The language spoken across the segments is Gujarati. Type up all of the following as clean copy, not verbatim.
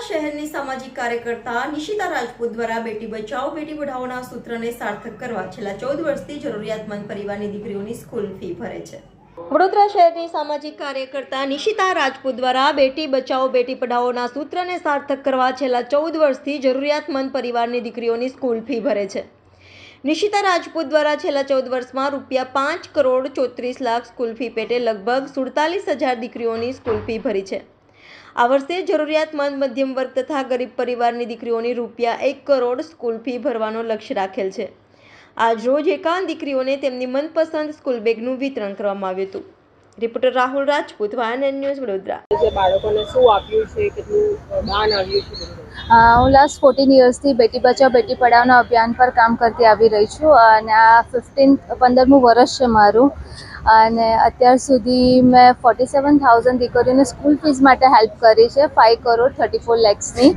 શહેરની સામાજિક કાર્યકર્તા નિશિતા રાજપૂત દ્વારા બેટી બચાવો બેટી પઢાઓના સૂત્રને સાર્થક કરવા છેલ્લા 14 વર્ષથી જરૂરિયાતમંદ પરિવારની દીકરીઓની સ્કૂલ ફી ભરે છે। વડોદરા શહેરની સામાજિક કાર્યકર્તા નિશિતા રાજપૂત દ્વારા બેટી બચાવો બેટી પઢાઓના સૂત્રને સાર્થક કરવા છેલ્લા 14 વર્ષથી જરૂરિયાતમંદ પરિવારની દીકરીઓની સ્કૂલ ફી ભરે છે। નિશિતા રાજપૂત દ્વારા છેલ્લા 14 વર્ષમાં રૂપિયા 5,34,00,000 સ્કૂલ ફી પેટે લગભગ 47,000 દીકરીઓની સ્કૂલ ફી ભરી છે। આ વર્ષે જરૂરિયાતમંદ મધ્યમ વર્ગ તથા ગરીબ પરિવારની દીકરીઓની રૂપિયા 1 કરોડ સ્કૂલ ફી ભરવાનો લક્ષ્ય રાખેલ છે। આજ રોજ 51 દીકરીઓને તેમની મનપસંદ સ્કૂલ બેગનું વિતરણ કરવામાં આવ્યું હતું। Reporter Rahul Rajput, YNN news, Vadodara. બાળકોને શું આપ્યું છે, કેટલું દાન આવ્યું છે? હું લાસ્ટ 14 યર્સથી બેટી બચાવો બેટી પઢાઓના અભિયાન પર કામ કરતી આવી રહી છું અને આ 15મું વર્ષ છે મારું। અને અત્યાર સુધી મેં 47,000 દીકરીઓને સ્કૂલ ફીસ માટે હેલ્પ કરી છે, 5,34,00,000ની।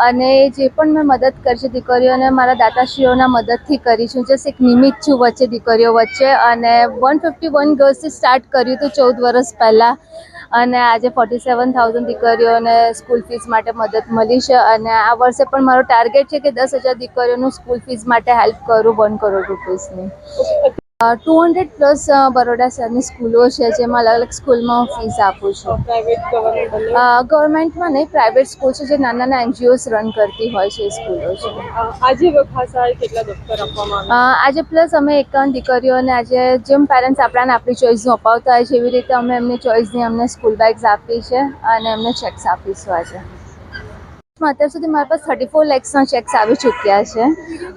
અને જે પણ મેં મદદ કરી છે દીકરીઓને મારા દાતાશ્રીઓના મદદથી કરી છું। જસ્ટ એક નિમિત્ત છું વચ્ચે દીકરીઓ વચ્ચે। અને 151 ગર્લ્સથી સ્ટાર્ટ કર્યું હતું 14 વર્ષ પહેલાં અને આજે 47,000 દીકરીઓને સ્કૂલ ફીસ માટે મદદ મળી છે। અને આ વર્ષે પણ મારો ટાર્ગેટ છે કે 10,000 દીકરીઓનું સ્કૂલ ફીસ માટે હેલ્પ કરું 1 કરોડ રૂપીસની। 200+ બરોડા શહેરની સ્કૂલો છે જેમાં અલગ અલગ સ્કૂલમાં હું ફીસ આપું છું। ગવર્મેન્ટમાં નહીં, પ્રાઇવેટ સ્કૂલ છે જે નાના NGOs રન કરતી હોય છે એ સ્કૂલો છે। આજે ખાસા કેટલા દફતર આપવામાં આજે પ્લસ અમે 51 દીકરીઓને આજે જેમ પેરેન્ટ્સ આપણી ચોઈસનું અપાવતા હોય છે એવી રીતે અમે એમની ચોઈસની અમને સ્કૂલ બેગ્સ આપી છે અને એમને ચેક્સ આપીશું આજે। અત્યાર સુધી મારી પાસે 34 lakhsના ચેક્સ આવી ચૂક્યા છે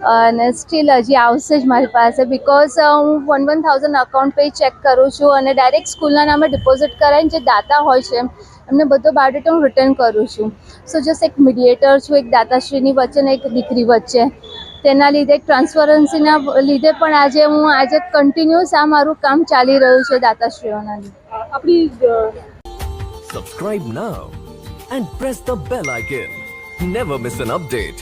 અને સ્ટીલ હજી આવશે જ મારી પાસે, બિકોઝ હું 1,000 અકાઉન્ટ પે ચેક કરું છું અને ડાયરેક્ટ સ્કૂલના નામે ડિપોઝિટ કરાવીને જે દાતા હોય છે એમને બધો બાયોડેટા હું રિટર્ન કરું છું। સો જસ્ટ એક મીડિયેટર છું, એક દાતાશ્રીની વચ્ચે ને એક દીકરી વચ્ચે। તેના લીધે ટ્રાન્સપરન્સીના લીધે પણ આજે કન્ટિન્યુઅસ આ મારું કામ ચાલી રહ્યું છે દાતાશ્રીઓના લીધે। Subscribe now and press the bell icon. Never miss an update.